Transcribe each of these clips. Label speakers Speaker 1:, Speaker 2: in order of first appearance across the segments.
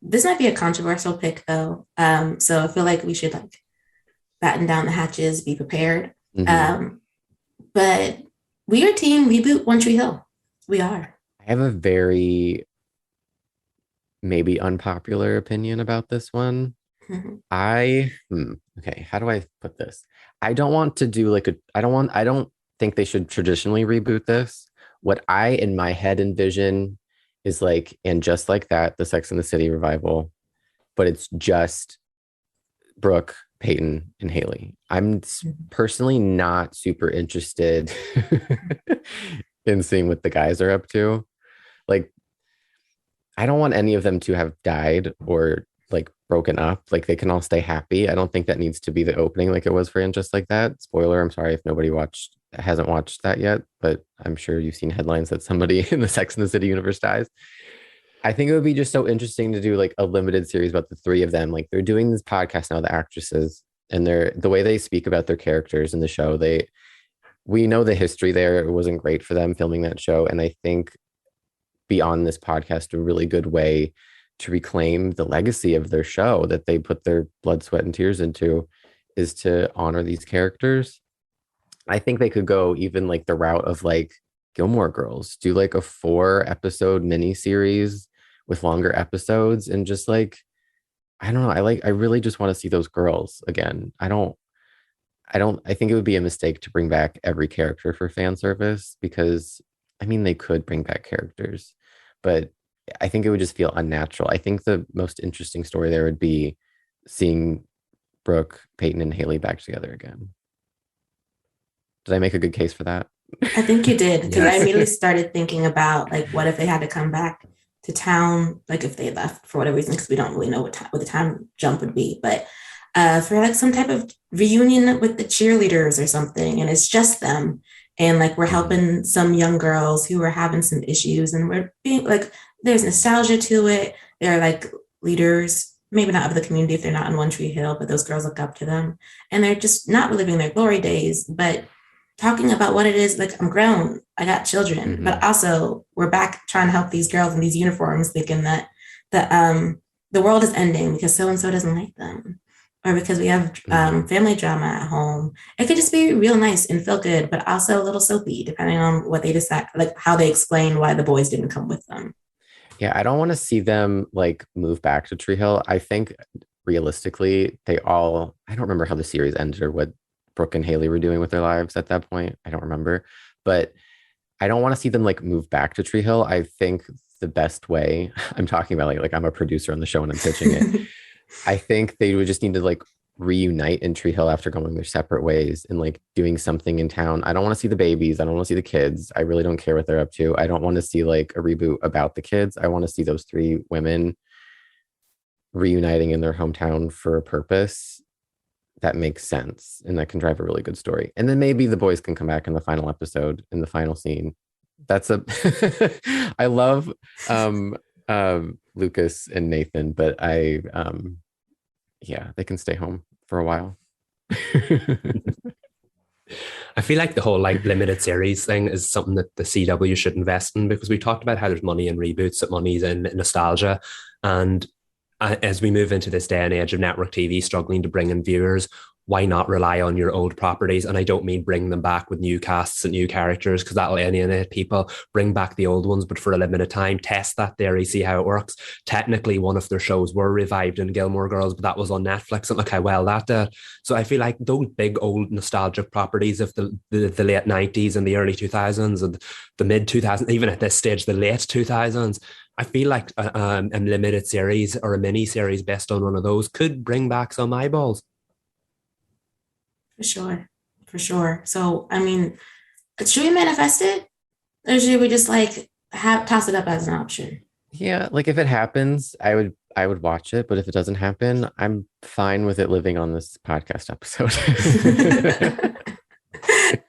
Speaker 1: this might be a controversial pick though. So I feel like we should like batten down the hatches, be prepared.
Speaker 2: Hmm.
Speaker 1: But we are team reboot One Tree Hill. We are.
Speaker 2: I have a very maybe unpopular opinion about this one.
Speaker 1: Mhm.
Speaker 2: Okay, how do I put this? I don't want to do like a, I don't think they should traditionally reboot this. What I in my head envision is like, and just like that, the Sex and the City revival, but it's just Brooke, Peyton, and Haley. I'm personally not super interested in seeing what the guys are up to. Like, I don't want any of them to have died or like broken up. Like they can all stay happy. I don't think that needs to be the opening like it was for And Just Like That. Spoiler, I'm sorry if nobody hasn't watched that yet, but I'm sure you've seen headlines that somebody in the Sex and the City universe dies. I think it would be just so interesting to do like a limited series about the three of them. Like they're doing this podcast now, the actresses, and the way they speak about their characters in the show, we know the history there. It wasn't great for them filming that show. And I think beyond this podcast, a really good way to reclaim the legacy of their show that they put their blood, sweat, and tears into is to honor these characters. I think they could go even like the route of like Gilmore Girls, do like a 4 episode mini series with longer episodes and just like, I don't know. I really just want to see those girls again. I think it would be a mistake to bring back every character for fan service because I mean, they could bring back characters, but I think it would just feel unnatural. I think the most interesting story there would be seeing Brooke, Peyton, and Haley back together again. Did I make a good case for that?
Speaker 1: I think you did because I
Speaker 3: Yes.
Speaker 1: immediately started thinking about like what if they had to come back to town, like if they left for whatever reason, because we don't really know what the time jump would be, but for like some type of reunion with the cheerleaders or something, and it's just them, and like we're
Speaker 2: Mhm.
Speaker 1: helping some young girls who are having some issues, and we're being like there's nostalgia to it. They're like leaders, maybe not of the community if they're not in One Tree Hill, but those girls look up to them, and they're just not reliving their glory days, but talking about what it is like I'm grown, I got children, but
Speaker 2: Mhm.
Speaker 1: also we're back trying to help these girls in these uniforms, thinking that the world is ending because so and so doesn't like them, or because we have
Speaker 2: Mhm.
Speaker 1: family drama at home. It could just be real nice and feel good, but also a little soapy, depending on what they decide, like how they explain why the boys didn't come with them.
Speaker 2: Yeah, I don't want to see them like move back to Tree Hill. I think realistically, I don't remember how the series ended or what Brooke and Haley were doing with their lives at that point. I don't remember. But I don't want to see them like move back to Tree Hill. I think the best way I'm talking about like I'm a producer on the show and I'm pitching it. I think they would just need to like reunite in Tree Hill after going their separate ways and like doing something in town. I don't want to see the babies. I don't want to see the kids. I really don't care what they're up to. I don't want to see like a reboot about the kids. I want to see those three women reuniting in their hometown for a purpose that makes sense and that can drive a really good story. And then maybe the boys can come back in the final episode, in the final scene. That's a I love Lucas and Nathan, but yeah, they can stay home for a while.
Speaker 3: I feel like the whole like limited series thing is something that the CW should invest in because we talked about how there's money in reboots, that money's in nostalgia. And as we move into this day and age of network TV struggling to bring in viewers, why not rely on your old properties? And I don't mean bring them back with new casts and new characters because that'll alienate people. Bring back the old ones, but for a limited time, test that theory, see how it works. Technically, one of their shows were revived in Gilmore Girls, but that was on Netflix. And look how well that did. So I feel like those big old nostalgic properties of the late 90s and the early 2000s and the mid 2000s, even at this stage, the late 2000s, I feel like a limited series or a mini series based on one of those could bring back some eyeballs.
Speaker 1: For sure. For sure. So, I mean, should we manifest it? Or should we just like toss it up as an option?
Speaker 2: Yeah, like if it happens, I would watch it, but if it doesn't happen, I'm fine with it living on this podcast episode.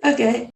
Speaker 1: Okay.